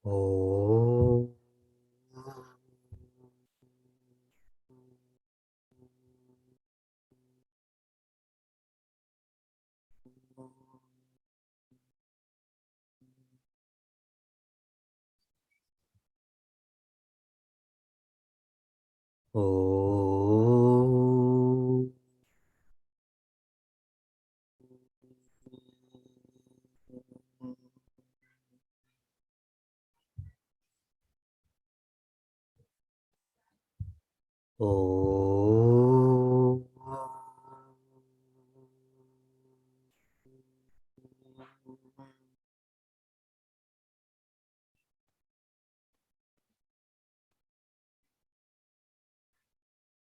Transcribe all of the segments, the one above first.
Oh. Oh. Oh.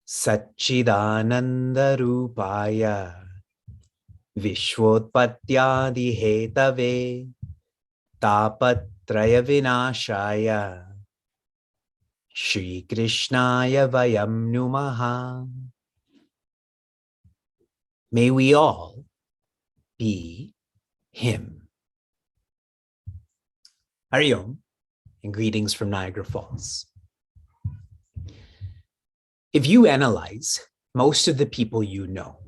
Satchidananda Rupaya Vishwotpatyadi Hetave Tapatraya Vinashaya Shri Krishnaya Vayam Numaha. May we all be Him. Hari Om, and greetings from Niagara Falls. If you analyze most of the people you know,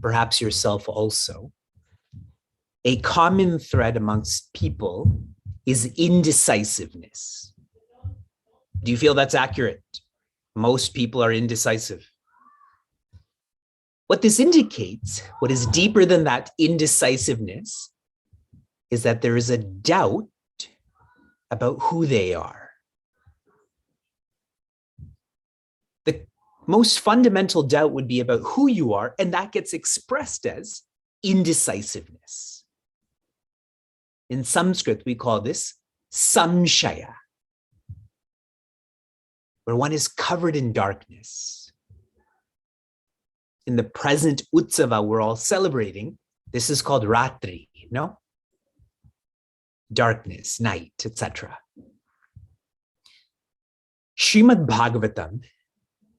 perhaps yourself also, a common thread amongst people is indecisiveness. Do you feel that's accurate? Most people are indecisive. What this indicates, what is deeper than that indecisiveness, is that there is a doubt about who they are. The most fundamental doubt would be about who you are, and that gets expressed as indecisiveness. In Sanskrit, we call this samshaya, where one is covered in darkness. In the present Utsava we're all celebrating, this is called Ratri, no? Darkness, night, etc. Srimad Bhagavatam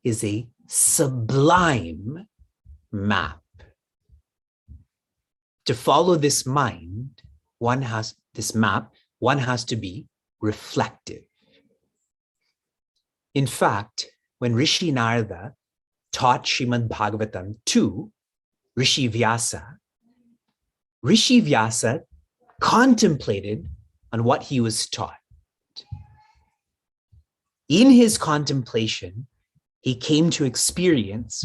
is a sublime map. To follow this mind, one has to be reflective. In fact, when Rishi Narada taught Srimad Bhagavatam to Rishi Vyasa contemplated on what he was taught. In his contemplation, he came to experience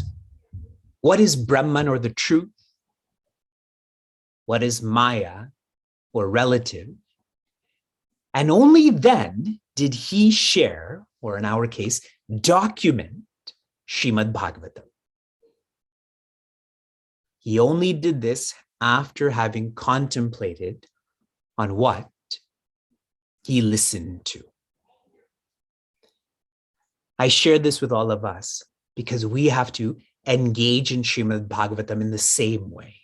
what is Brahman or the truth, what is Maya or relative, and only then did he share, or in our case, document Srimad Bhagavatam. He only did this after having contemplated on what he listened to. I share this with all of us because we have to engage in Srimad Bhagavatam in the same way.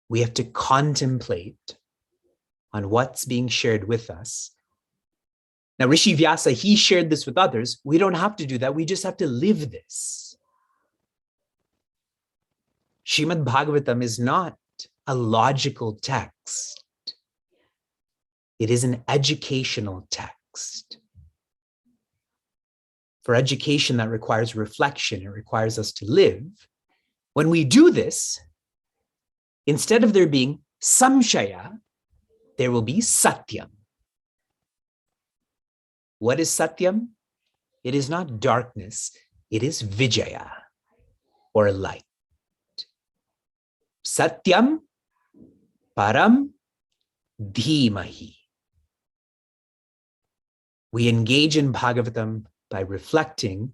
We have to contemplate on what's being shared with us. Now, Rishi Vyasa, he shared this with others. We don't have to do that. We just have to live this. Srimad Bhagavatam is not a logical text. It is an educational text. For education, that requires reflection. It requires us to live. When we do this, instead of there being samshaya, there will be satyam. What is satyam? It is not darkness. It is vijaya, or light. Satyam param dhimahi. We engage in Bhagavatam by reflecting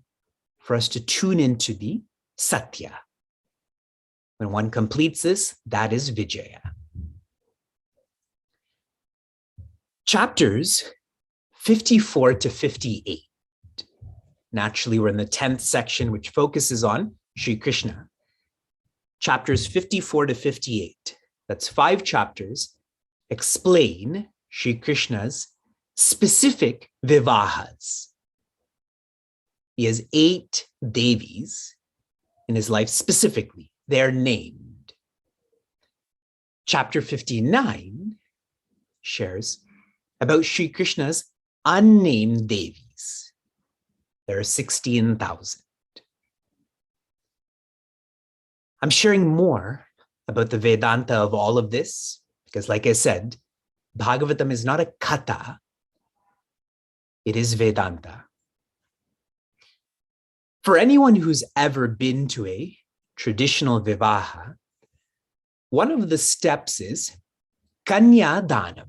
for us to tune into the satya. When one completes this, that is vijaya. Chapters 54 to 58. Naturally, we're in the 10th section, which focuses on Sri Krishna. Chapters 54 to 58, that's 5 chapters, explain Sri Krishna's specific vivahas. He has 8 devis in his life specifically. They're named. Chapter 59 shares about Sri Krishna's unnamed Devis. There are 16,000. I'm sharing more about the Vedanta of all of this because, like I said, Bhagavatam is not a katha, it is Vedanta. For anyone who's ever been to a traditional vivaha, one of the steps is kanya danam.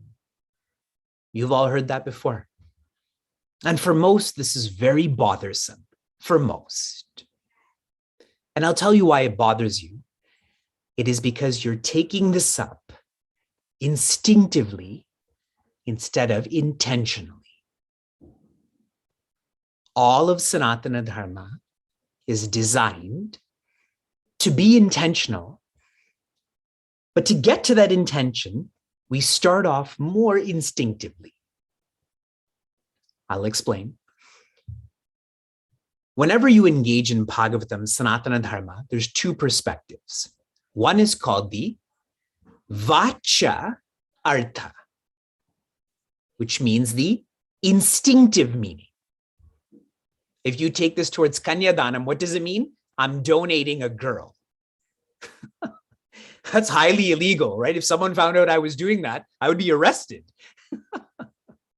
You've all heard that before. And for most, this is very bothersome, for most. And I'll tell you why it bothers you. It is because you're taking this up instinctively instead of intentionally. All of Sanatana Dharma is designed to be intentional. But to get to that intention, we start off more instinctively. I'll explain. Whenever you engage in Bhagavatam, Sanatana Dharma, there's two perspectives. One is called the Vacha Artha, which means the instinctive meaning. If you take this towards Kanyadanam, what does it mean? I'm donating a girl. That's highly illegal, right? If someone found out I was doing that, I would be arrested.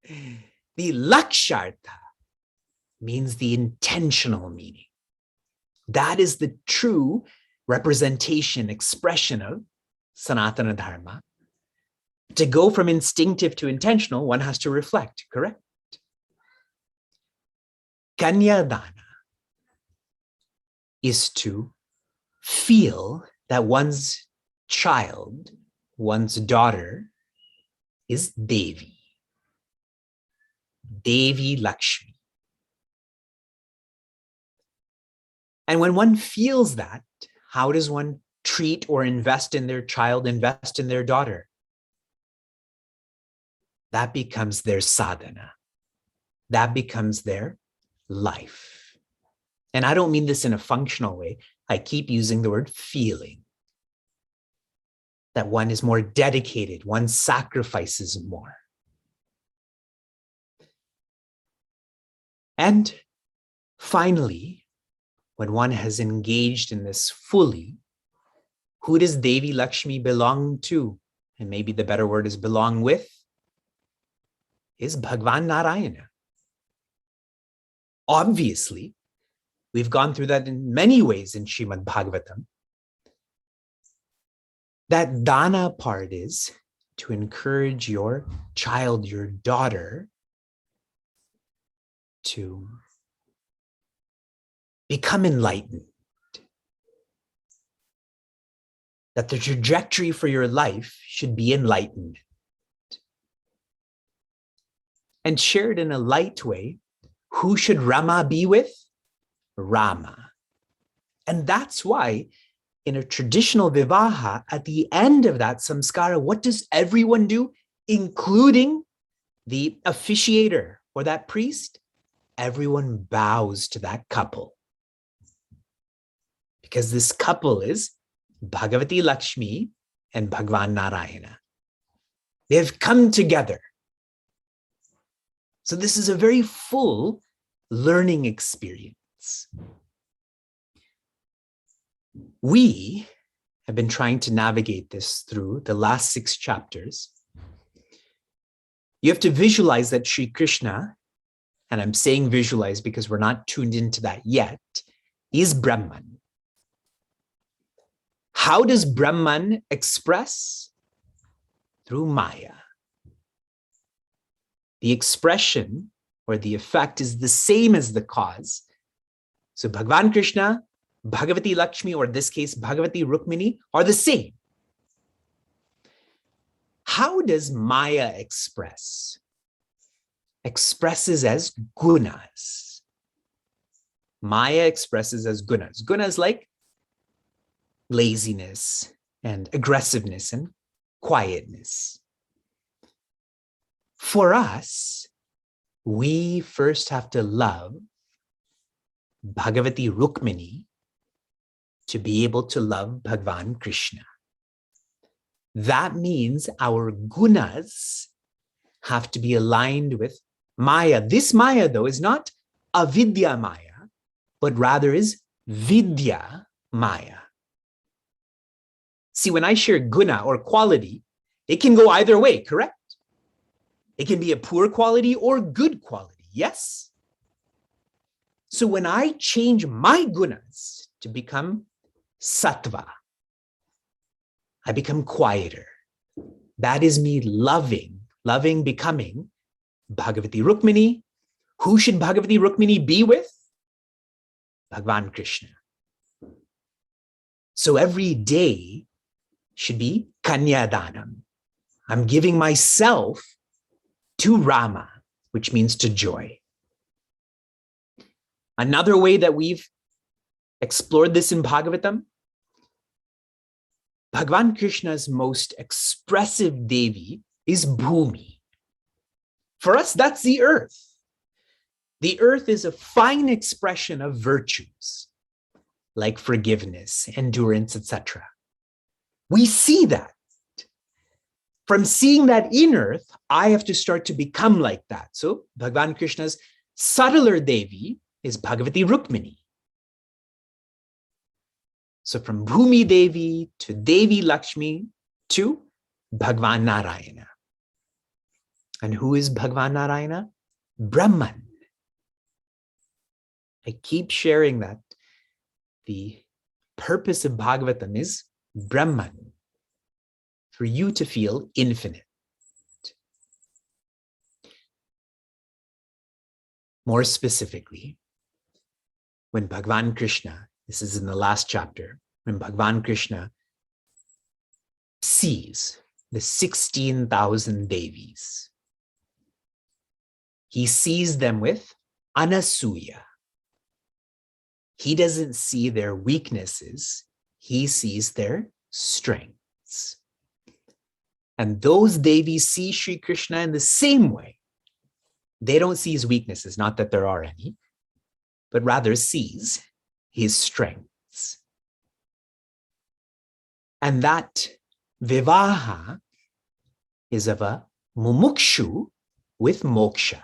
The Lakshartha means the intentional meaning. That is the true representation, expression of Sanatana Dharma. To go from instinctive to intentional, one has to reflect, correct? Kanyadana is to feel that one's child, one's daughter, is Devi. Devi Lakshmi. And when one feels that, how does one treat or invest in their child, invest in their daughter? That becomes their sadhana. That becomes their life. And I don't mean this in a functional way. I keep using the word feeling. That one is more dedicated, one sacrifices more. And finally, when one has engaged in this fully, who does Devi Lakshmi belong to? And maybe the better word is belong with, is Bhagwan Narayana. Obviously, we've gone through that in many ways in Srimad Bhagavatam. That dana part is to encourage your child, your daughter, to become enlightened. That the trajectory for your life should be enlightenment. And shared in a light way, who should Rama be with? Rama. And that's why in a traditional vivaha, at the end of that samskara, what does everyone do, including the officiator or that priest? Everyone bows to that couple. Because this couple is Bhagavati Lakshmi and Bhagwan Narayana. They've come together. So this is a very full learning experience. We have been trying to navigate this through the last 6 chapters. You have to visualize that Sri Krishna, and I'm saying visualize because we're not tuned into that yet, is Brahman. How does Brahman express? Through Maya. The expression or the effect is the same as the cause. So Bhagavan Krishna, Bhagavati Lakshmi, or in this case, Bhagavati Rukmini, are the same. How does Maya express? Expresses as gunas. Maya expresses as gunas. Gunas like laziness and aggressiveness and quietness. For us, we first have to love Bhagavati Rukmini to be able to love Bhagavan Krishna. That means our gunas have to be aligned with Maya. This Maya, though, is not avidya Maya, but rather is vidya Maya. See, when I share guna or quality, it can go either way, correct? It can be a poor quality or good quality, yes? So when I change my gunas to become sattva, I become quieter. That is me loving, becoming Bhagavati Rukmini. Who should Bhagavati Rukmini be with? Bhagavan Krishna. So every day should be Kanyadanam. I'm giving myself to Rama, which means to joy. Another way that we've explored this in Bhagavatam, Bhagavan Krishna's most expressive Devi is Bhumi. For us, that's the earth. The earth is a fine expression of virtues like forgiveness, endurance, etc. We see that. From seeing that in earth, I have to start to become like that. So Bhagavan Krishna's subtler Devi is Bhagavati Rukmini. So from Bhumi Devi to Devi Lakshmi to Bhagavan Narayana. And who is Bhagavan Narayana? Brahman. I keep sharing that the purpose of Bhagavatam is Brahman, for you to feel infinite. More specifically, when Bhagavan Krishna, this is in the last chapter, when Bhagavan Krishna sees the 16,000 Devis, he sees them with anasuya. He doesn't see their weaknesses, he sees their strengths. And those Devis see Sri Krishna in the same way. They don't see his weaknesses, not that there are any, but rather sees his strengths. And that vivaha is of a mumukshu with moksha.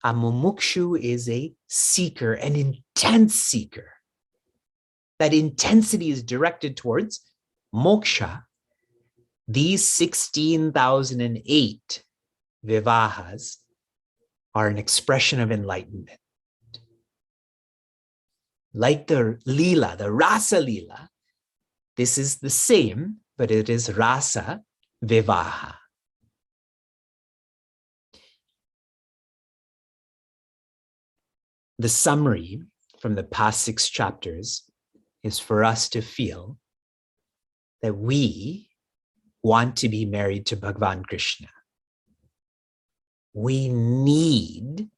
A mumukshu is a seeker, an intense seeker. That intensity is directed towards moksha. These 16,008 vivahas are an expression of enlightenment. Like the lila, the rasa lila, this is the same, but it is rasa vivaha. The summary from the past 6 chapters is for us to feel that we want to be married to Bhagavan Krishna. We need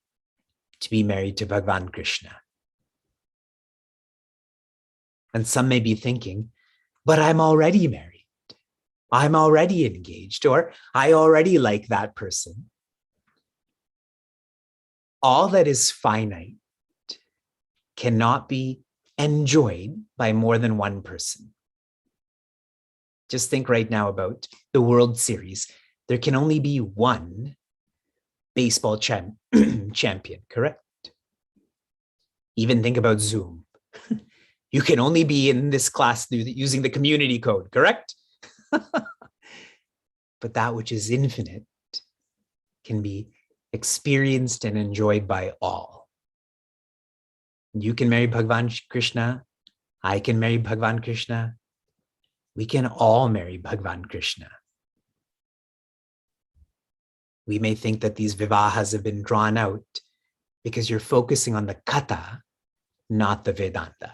to be married to Bhagavan Krishna. And some may be thinking, but I'm already married. I'm already engaged, or I already like that person. All that is finite cannot be enjoyed by more than one person. Just think right now about the World Series. There can only be one baseball champion, correct? Even think about Zoom. You can only be in this class using the community code, correct? But that which is infinite can be experienced and enjoyed by all. You can marry Bhagavan Krishna. I can marry Bhagavan Krishna. We can all marry Bhagavan Krishna. We may think that these vivahas have been drawn out because you're focusing on the katha, not the Vedanta.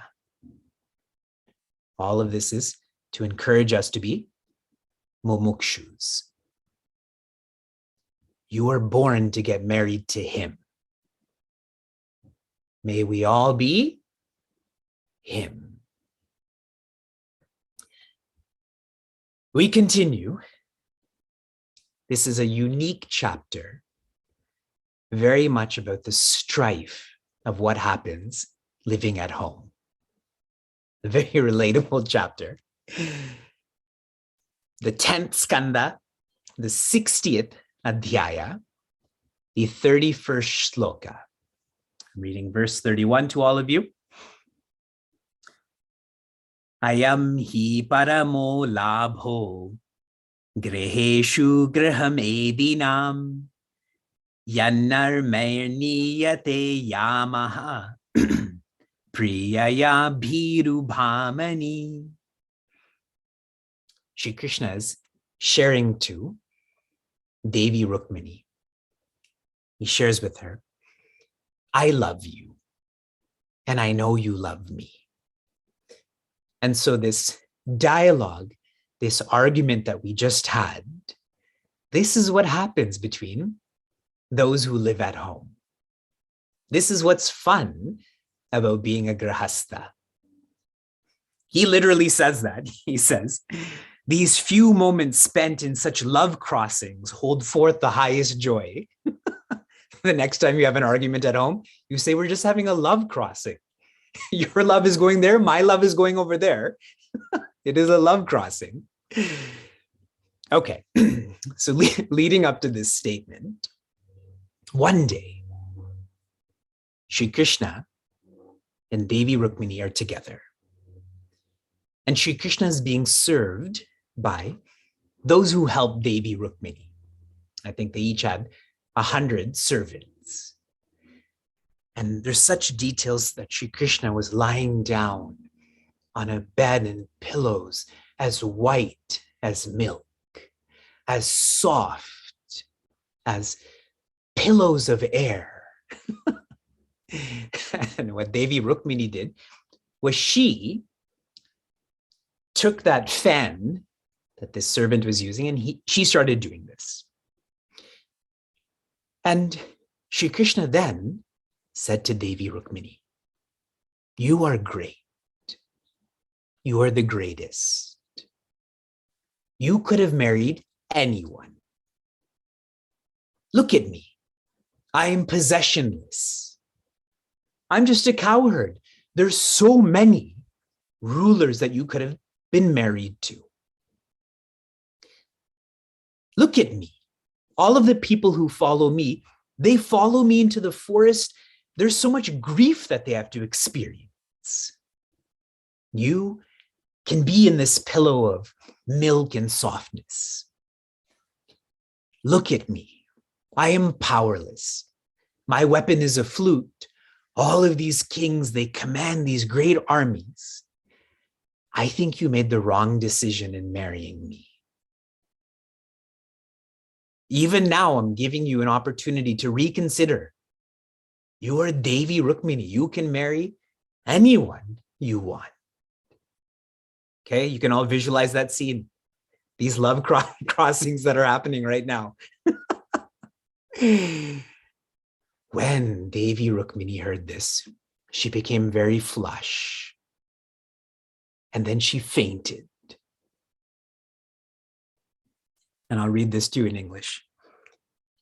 All of this is to encourage us to be mumukshus. You are born to get married to him. May we all be him. We continue. This is a unique chapter, very much about the strife of what happens living at home. A very relatable chapter. The 10th skanda, the 60th adhyaya, the 31st shloka. I'm reading verse 31 to all of you. Ayam hi paramo labho griheshu graham edinam yannar niyate yamaha priyaya bhiru bhamani. Shri Krishna is sharing to Devi Rukmini. He shares with her, I love you, and I know you love me. And so this dialogue, this argument that we just had, this is what happens between those who live at home. This is what's fun about being a grahastha. He literally says that. He says, these few moments spent in such love crossings hold forth the highest joy. The next time you have an argument at home, you say, we're just having a love crossing. Your love is going there, my love is going over there. It is a love crossing. Okay, so leading up to this statement, one day, Shri Krishna and Devi Rukmini are together. And Shri Krishna is being served by those who helped Devi Rukmini. I think they each had 100 servants. And there's such details that Shri Krishna was lying down on a bed and pillows as white as milk, as soft as pillows of air. And what Devi Rukmini did was she took that fan that this servant was using and she started doing this. And Shri Krishna then said to Devi Rukmini, you are great. You are the greatest. You could have married anyone. Look at me. I am possessionless. I'm just a cowherd. There's so many rulers that you could have been married to. Look at me. All of the people who follow me, they follow me into the forest. There's so much grief that they have to experience. You can be in this pillow of milk and softness. Look at me. I am powerless. My weapon is a flute. All of these kings, they command these great armies. I think you made the wrong decision in marrying me. Even now, I'm giving you an opportunity to reconsider. You are Devi Rukmini. You can marry anyone you want. Okay, you can all visualize that scene. These love crossings that are happening right now. When Devi Rukmini heard this, she became very flush. And then she fainted. And I'll read this too in English.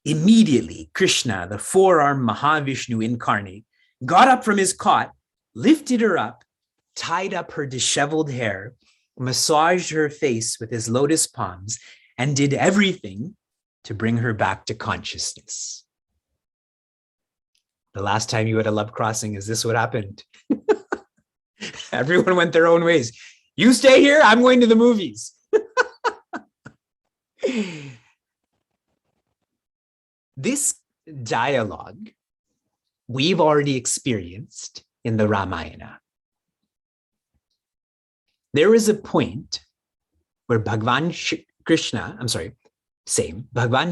Immediately, Krishna, the four-armed Mahavishnu incarnate, got up from his cot, lifted her up, tied up her disheveled hair, massaged her face with his lotus palms, and did everything to bring her back to consciousness. The last time you had a love crossing, is this what happened? Everyone went their own ways. You stay here, I'm going to the movies. This dialogue we've already experienced in the Ramayana. There is a point where Bhagavan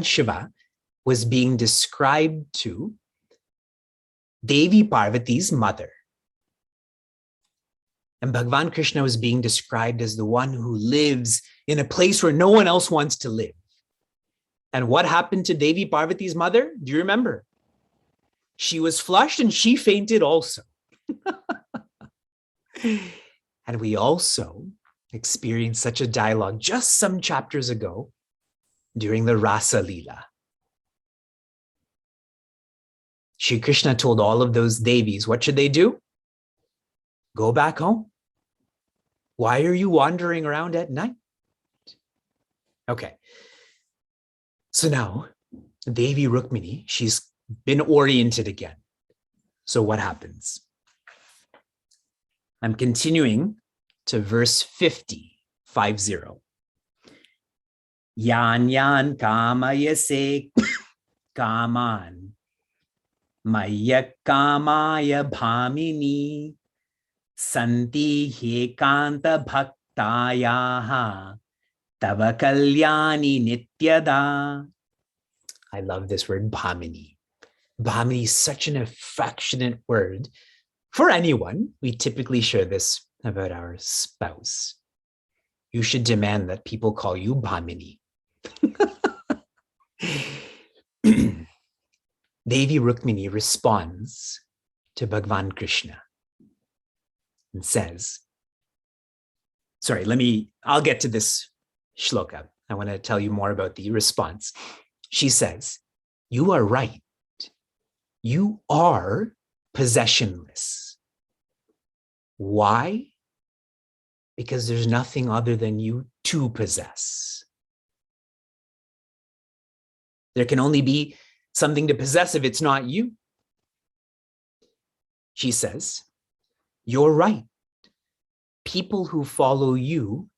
Shiva was being described to Devi Parvati's mother. And Bhagavan Krishna was being described as the one who lives in a place where no one else wants to live. And what happened to Devi Parvati's mother? Do you remember? She was flushed and she fainted also. And we also experienced such a dialogue just some chapters ago during the Rasa Leela. Shri Krishna told all of those Devis, what should they do? Go back home. Why are you wandering around at night? Okay. So now, Devi Rukmini, she's been oriented again. So what happens? I'm continuing to verse 50, 50. Yan yan kamayase kaman maya kamaya bhamini santi hekanta bhaktayaha tava kalyani nityada. I love this word, bhamini. Bhamini is such an affectionate word for anyone. We typically share this about our spouse. You should demand that people call you bhamini. Devi Rukmini responds to Bhagavan Krishna and says, I'll get to this shloka. I want to tell you more about the response. She says, you are right. You are possessionless. Why? Because there's nothing other than you to possess. There can only be something to possess if it's not you. She says, you're right. People who follow you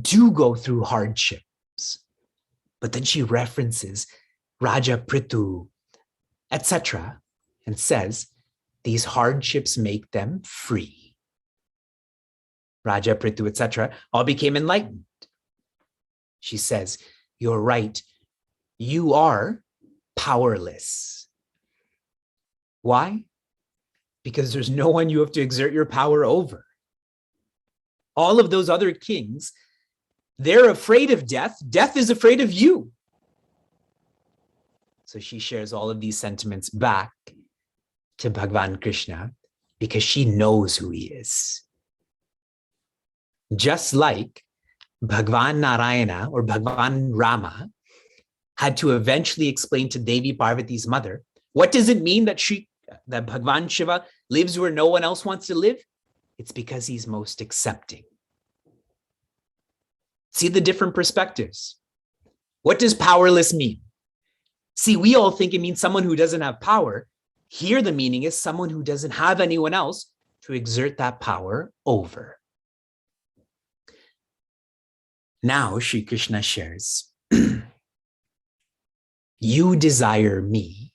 do go through hardships. But then she references Raja Prithu, etc., and says, these hardships make them free. Raja Prithu, etc., all became enlightened. She says, you're right. You are powerless. Why? Because there's no one you have to exert your power over. All of those other kings, they're afraid of death. Death is afraid of you. So she shares all of these sentiments back to Bhagavan Krishna because she knows who he is. Just like Bhagavan Narayana or Bhagavan Rama had to eventually explain to Devi Parvati's mother, what does it mean that Bhagavan Shiva lives where no one else wants to live? It's because he's most accepting. See the different perspectives. What does powerless mean? See, we all think it means someone who doesn't have power. Here the meaning is someone who doesn't have anyone else to exert that power over. Now Sri Krishna shares, you desire me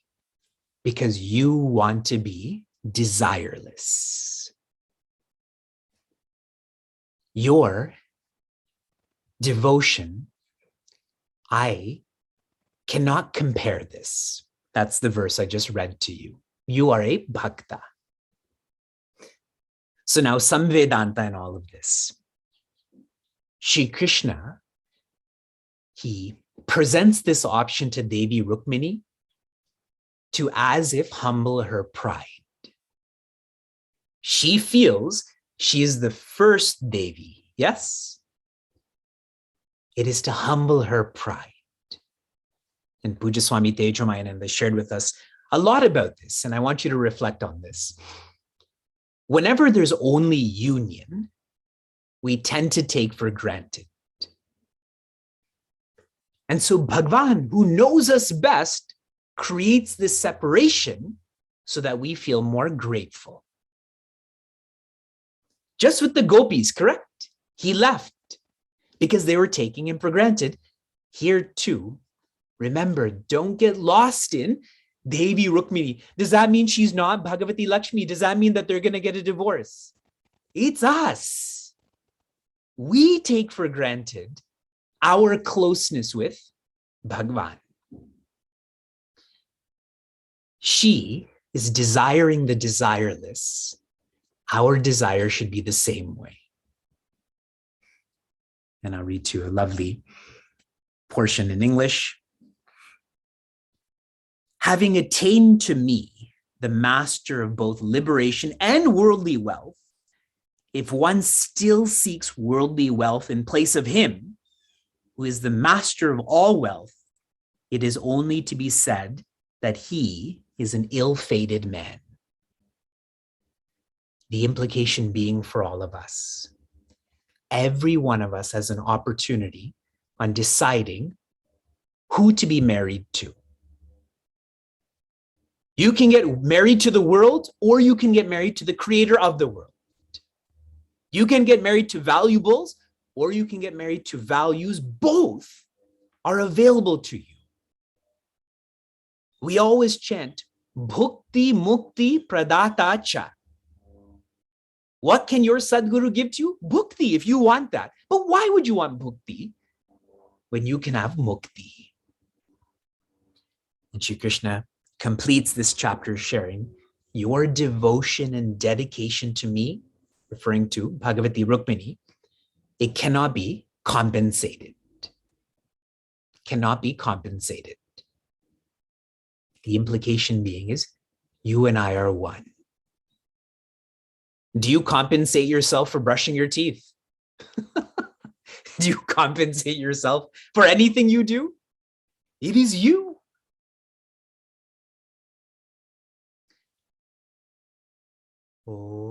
because you want to be desireless. Your devotion, I cannot compare this. That's the verse I just read to you. You are a bhakta. So now some Vedanta in all of this. Shri Krishna, he presents this option to Devi Rukmini to as if humble her pride. She feels she is the first Devi, yes? It is to humble her pride. And Pujya Swami Tejomayananda shared with us a lot about this, and I want you to reflect on this. Whenever there's only union, we tend to take for granted. And so Bhagavan, who knows us best, creates this separation so that we feel more grateful. Just with the gopis, correct? He left because they were taking him for granted. Here too, remember, don't get lost in Devi Rukmini. Does that mean she's not Bhagavati Lakshmi? Does that mean that they're going to get a divorce? It's us. We take for granted our closeness with Bhagavan. She is desiring the desireless. Our desire should be the same way. And I'll read to you a lovely portion in English. Having attained to me, the master of both liberation and worldly wealth, if one still seeks worldly wealth in place of him, who is the master of all wealth, it is only to be said that he is an ill-fated man. The implication being for all of us, every one of us has an opportunity on deciding who to be married to. You can get married to the world, or you can get married to the creator of the world. You can get married to valuables, or you can get married to values. Both are available to you. We always chant, Bhukti Mukti Pradata Cha. What can your Sadguru give to you? Bhukti, if you want that. But why would you want bhukti when you can have mukti? And Shri Krishna completes this chapter sharing, your devotion and dedication to me, referring to Bhagavati Rukmini, it cannot be compensated. Cannot be compensated. The implication being is, you and I are one. Do you compensate yourself for brushing your teeth? Do you compensate yourself for anything you do? It is you. Oh.